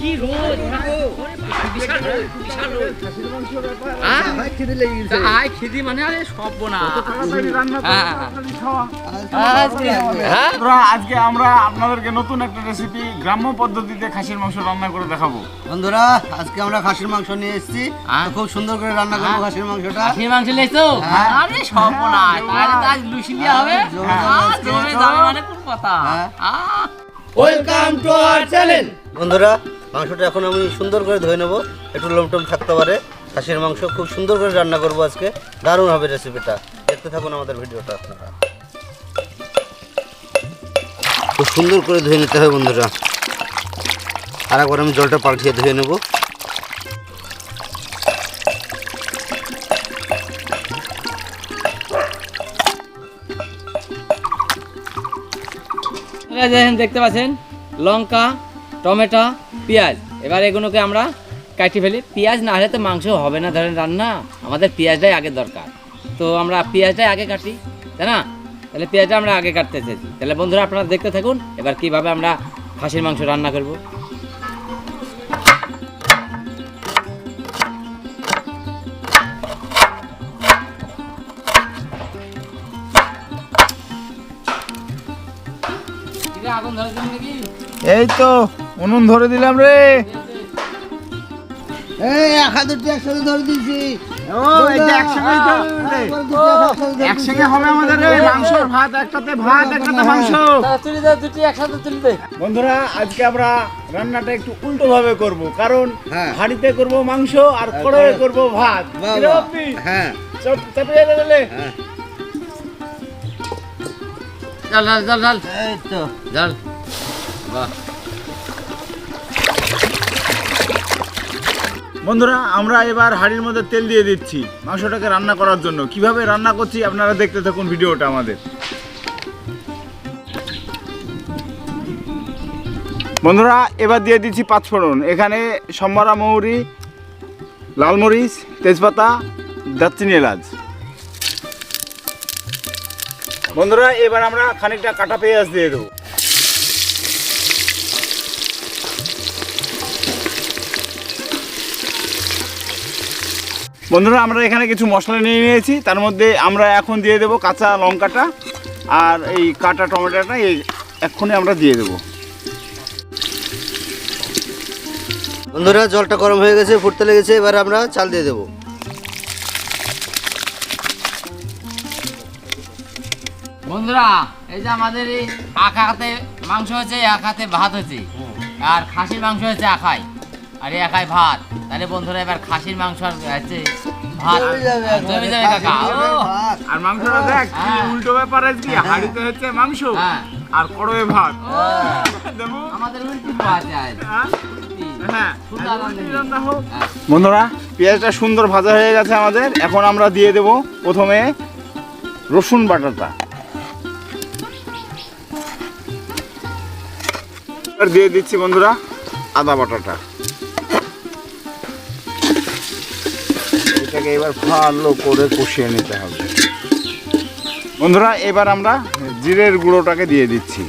কি রোদ বিশাল রোদ বিশাল রোদ ভাই খিদে লেগে গেছে আয় খিদি মানে আরে সব বোনা তাড়াতাড়ি রান্না করে তাড়াতাড়ি খাওয়া আজকে আমরা আপনাদেরকে নতুন একটা রেসিপি গ্রাম্য পদ্ধতিতে খাসির মাংস রান্না করে দেখাবো। বন্ধুরা আজকে আমরা খাসির মাংস নিয়ে এসেছি, খুব সুন্দর করে রান্না করবো খাসির মাংসটা। খাসির মাংস লেছো আরে সব বোনা তাহলে তো আজ লুসিলিয়া হবে জমে যাবে মানে কোন কথা। Welcome to our channel. বন্ধুরা মাংসটা এখন আমি সুন্দর করে ধুয়ে নেবো, একটু লোমটোম থাকতে পারে। খাসির মাংস খুব সুন্দর করে রান্না করবো আজকে, দারুণ হবে রেসিপিটা, দেখতে থাকুন আমাদের ভিডিওটা আপনারা। খুব সুন্দর করে ধুয়ে নিতে হবে বন্ধুরা, আর একবার আমি জলটা পাল্টিয়ে ধুয়ে নেবো। দেখতে পাচ্ছেন লঙ্কা, টমেটো, পেঁয়াজ, এবার এগুলোকে আমরা কাটি ফেলি। পেঁয়াজ না হলে তো মাংস হবে না, ধরেন রান্না, আমাদের পেঁয়াজটাই আগে দরকার। তো আমরা পেঁয়াজটাই আগে কাটি, তাই না? তাহলে পেঁয়াজটা আমরা আগে কাটতে চাইছি। তাহলে বন্ধুরা আপনারা দেখতে থাকুন এবার কিভাবে আমরা খাসির মাংস রান্না করব। আগুন ধরে দিন নাকি? এই তো উনুন ধরে দিলাম রে। এই একসাথে ধরে দিয়েছি। ও এটা একসঙ্গে হবে আমাদের এই মাংসর ভাত, একটাতে ভাত একটাতে মাংস। তুলি দাও, দুটি একসাথে তুলি দে। বন্ধুরা আজকে আমরা রান্নাটা একটু উল্টো ভাবে করব, কারণ হাঁড়িতে করব মাংস আর কড়াইয়ে করব ভাত। হ্যাঁ চাপিয়ে দিলে জল জল জল জল, এই তো জল। বাহ বন্ধুরা আমরা এবার হাঁড়ির মধ্যে তেল দিয়ে দিচ্ছি মাংসটাকে রান্না করার জন্য। কিভাবে রান্না করছি আপনারা দেখতে থাকুন ভিডিওটা আমাদের। বন্ধুরা এবার দিয়ে দিচ্ছি পাঁচফোড়ন, এখানে সম্বরা মৌরি, লাল মরিচ, তেজপাতা, দারচিনি, এলাচ। বন্ধুরা এবার আমরা খানিকটা কাটা পেঁয়াজ দিয়ে দেবো। বন্ধুরা আমরা এখানে কিছু মশলা নিয়ে নিয়েছি, তার মধ্যে আমরা এখন দিয়ে দেবো কাঁচা লঙ্কাটা আর এই কাটা টমেটোটা, এই এক্ষুনি আমরা দিয়ে দেবো। বন্ধুরা জলটা গরম হয়ে গেছে, ফুটতে লেগেছে, এবার আমরা চাল দিয়ে দেবো। বন্ধুরা এই যে আমাদের এই এক হাতে মাংস হচ্ছে, এক হাতে ভাত হচ্ছে, আর খাসির মাংস হচ্ছে একাই, আর একাই ভাত। তাহলে বন্ধুরা এবার খাসির মাংস আর হচ্ছে ভাত জমে যাবে কাকা। আর মাংসটা দেখ কি উল্টো ব্যাপার, আজকে হাঁড়িতে হচ্ছে মাংস আর কড়াইয়ে ভাত। আমাদের উল্টি ভাত আজ। বন্ধুরা পেঁয়াজটা সুন্দর ভাজা হয়ে গেছে আমাদের, এখন আমরা দিয়ে দেব প্রথমে রসুন বাটাটা, আর দিয়ে দিচ্ছি বন্ধুরা আদা বাটাটা। এটাকে এবার ভালো করে কষিয়ে নিতে হবে। বন্ধুরা এবার আমরা জিরের গুঁড়োটাকে দিয়ে দিচ্ছি।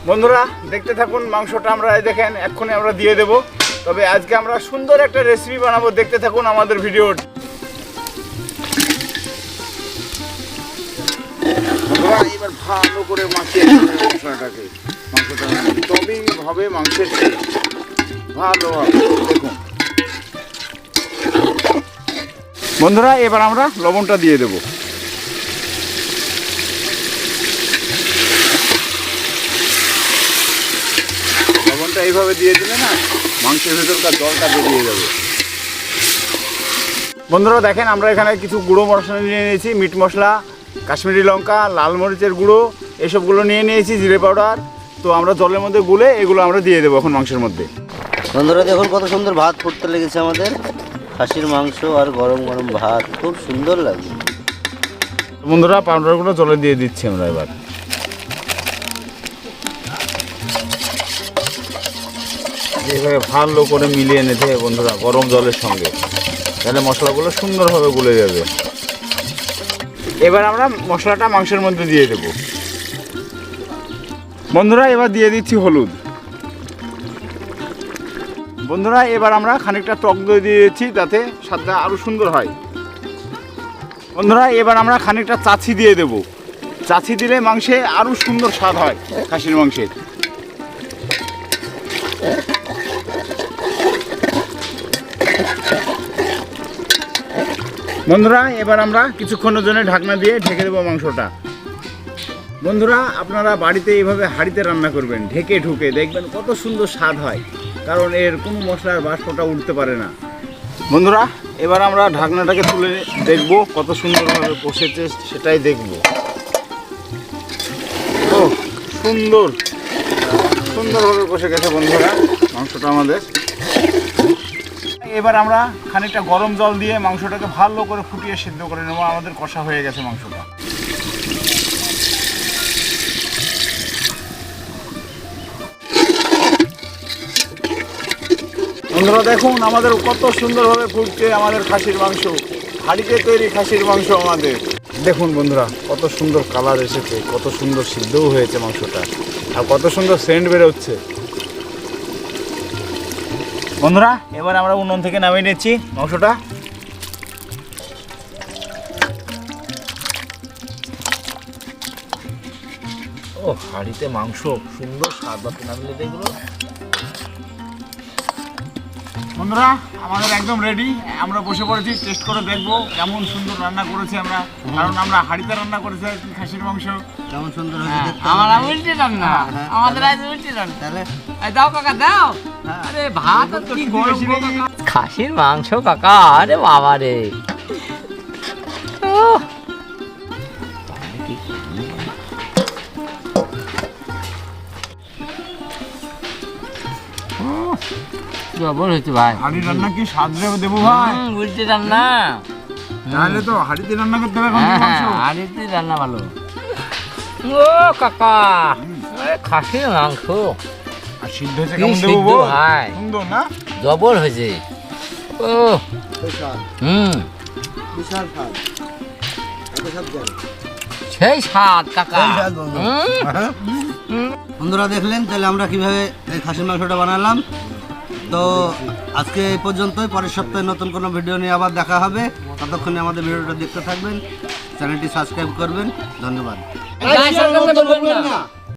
বন্ধুরা দেখতে থাকুন মাংসটা, আমরা এই দেখেন এক্ষুনি আমরা দিয়ে দেব। তবে আজকে আমরা সুন্দর একটা রেসিপি বানাবো, দেখতে থাকুন আমাদের ভিডিও। বন্ধুরা এবার ভালো করে মাখিয়ে মশলাটাকে, মাংসটা তবেই হবে মাংসের ভালো হবে। দেখুন বন্ধুরা এবার আমরা লবণটা দিয়ে দেব। লবণটা এইভাবে দিয়ে দিলে না মাংসের ভেতরকার জলটা বেরিয়ে যাবে। বন্ধুরা দেখেন আমরা এখানে কিছু গুঁড়ো মশলা নিয়ে নিয়েছি, মিট মশলা, কাশ্মীরি লঙ্কা, লাল মরিচের গুঁড়ো, এসবগুলো নিয়ে নিয়েছি, জিরে পাউডার। তো আমরা জলের মধ্যে গুলে এগুলো আমরা দিয়ে দেবো এখন মাংসের মধ্যে। বন্ধুরা দেখুন কত সুন্দর ভাত ফুটতে লেগেছে আমাদের, খাসির মাংস আর গরম গরম ভাত, খুব সুন্দর লাগছে। বন্ধুরা পাউডারগুলো জলে দিয়ে দিচ্ছি আমরা এবার। এইভাবে ভালো করে মিলিয়ে নিতে হবে বন্ধুরা গরম জলের সঙ্গে, তাহলে মশলাগুলো সুন্দরভাবে গলে যাবে। এবার আমরা মশলাটা মাংসের মধ্যে দিয়ে দেব। বন্ধুরা এবার দিয়ে দিচ্ছি হলুদ। বন্ধুরা এবার আমরা খানিকটা টক দই দিয়ে দিচ্ছি, যাতে স্বাদটা আরও সুন্দর হয়। বন্ধুরা এবার আমরা খানিকটা চাছি দিয়ে দেব। চাছি দিলে মাংসে আরও সুন্দর স্বাদ হয় খাসির মাংসের। বন্ধুরা এবার আমরা কিছুক্ষণের জন্য ঢাকনা দিয়ে ঢেকে দেবো মাংসটা। বন্ধুরা আপনারা বাড়িতে এইভাবে হাঁড়িতে রান্না করবেন, ঢেকে ঢুকে, দেখবেন কত সুন্দর স্বাদ হয়, কারণ এর কোনো মশলার বাষ্পটা উঠতে পারে না। বন্ধুরা এবার আমরা ঢাকনাটাকে তুলে দেখব কত সুন্দরভাবে কষেছে, সেটাই দেখব। ও সুন্দরভাবে কষে গেছে বন্ধুরা মাংসটা আমাদের। এবার আমরা খানিকটা গরম জল দিয়ে মাংসটাকে ভালো করে ফুটিয়ে সিদ্ধ করে নেবো। আমাদের কষা হয়ে গেছে মাংসটা। বন্ধুরা দেখুন আমাদের কত সুন্দরভাবে ফুটছে আমাদের খাসির মাংস, হাঁড়িতে তৈরি খাসির মাংস আমাদের। দেখুন বন্ধুরা কত সুন্দর কালার এসেছে, কত সুন্দর সিদ্ধও হয়েছে মাংসটা, আর কত সুন্দর সেন্ট বেরোচ্ছে। বন্ধুরা এবার আমরা উনুন থেকে নামিয়ে নিচ্ছি মাংসটা। ও হাঁড়িতে মাংস, সুন্দর স্বাদ বাকি নামলে এগুলো। বন্ধুরা আমাদের একদম রেডি, আমরা বসে পড়েছি, টেস্ট করে দেখবো কেমন সুন্দর রান্না করেছি আমরা, কারণ আমরা হাঁড়িতে রান্না করেছি আর কি খাসির মাংস। কেমন সুন্দর হয়েছে দেখতে। আমার উল্টে রান্না, আমাদের আজ উল্টে রান্না। তাহলে এই দাও কাকা দাও। আরে ভাত আর কি গরম গো কাকা। খাসির মাংস কাকা, আরে বাবা রে। জবর হয়েছে ভাই। হাঁড়ির রান্না কি স্বাদ দেবো ভাই? উল্টে রান্না। তাহলে তো হাঁড়িতে রান্না করতে হবে হ্যাঁ মাংস। হাঁড়িতে রান্না ভালো। ও কাকা, আরে খাসির মাংস আর সিদ্ধ হয়েছে কি কেমন দেবো সিদ্ধ বল? ভাই। সুন্দর না? জবর হয়েছে। ও বিশাল হুম, বিশাল স্বাদ। এত স্বাদ কেন? সেই স্বাদ কাকা। সেই স্বাদ বন্ধু। হুম। বন্ধুরা দেখলেন তাহলে আমরা কিভাবে এই খাসির মাংসটা বানালাম। তো আজকে এই পর্যন্তই, পরের সপ্তাহে নতুন কোনো ভিডিও নিয়ে আবার দেখা হবে। ততক্ষণে আমাদের ভিডিওটা দেখতে থাকবেন, চ্যানেলটি সাবস্ক্রাইব করবেন। ধন্যবাদ। গায়ে সরকারকে বলবেন না।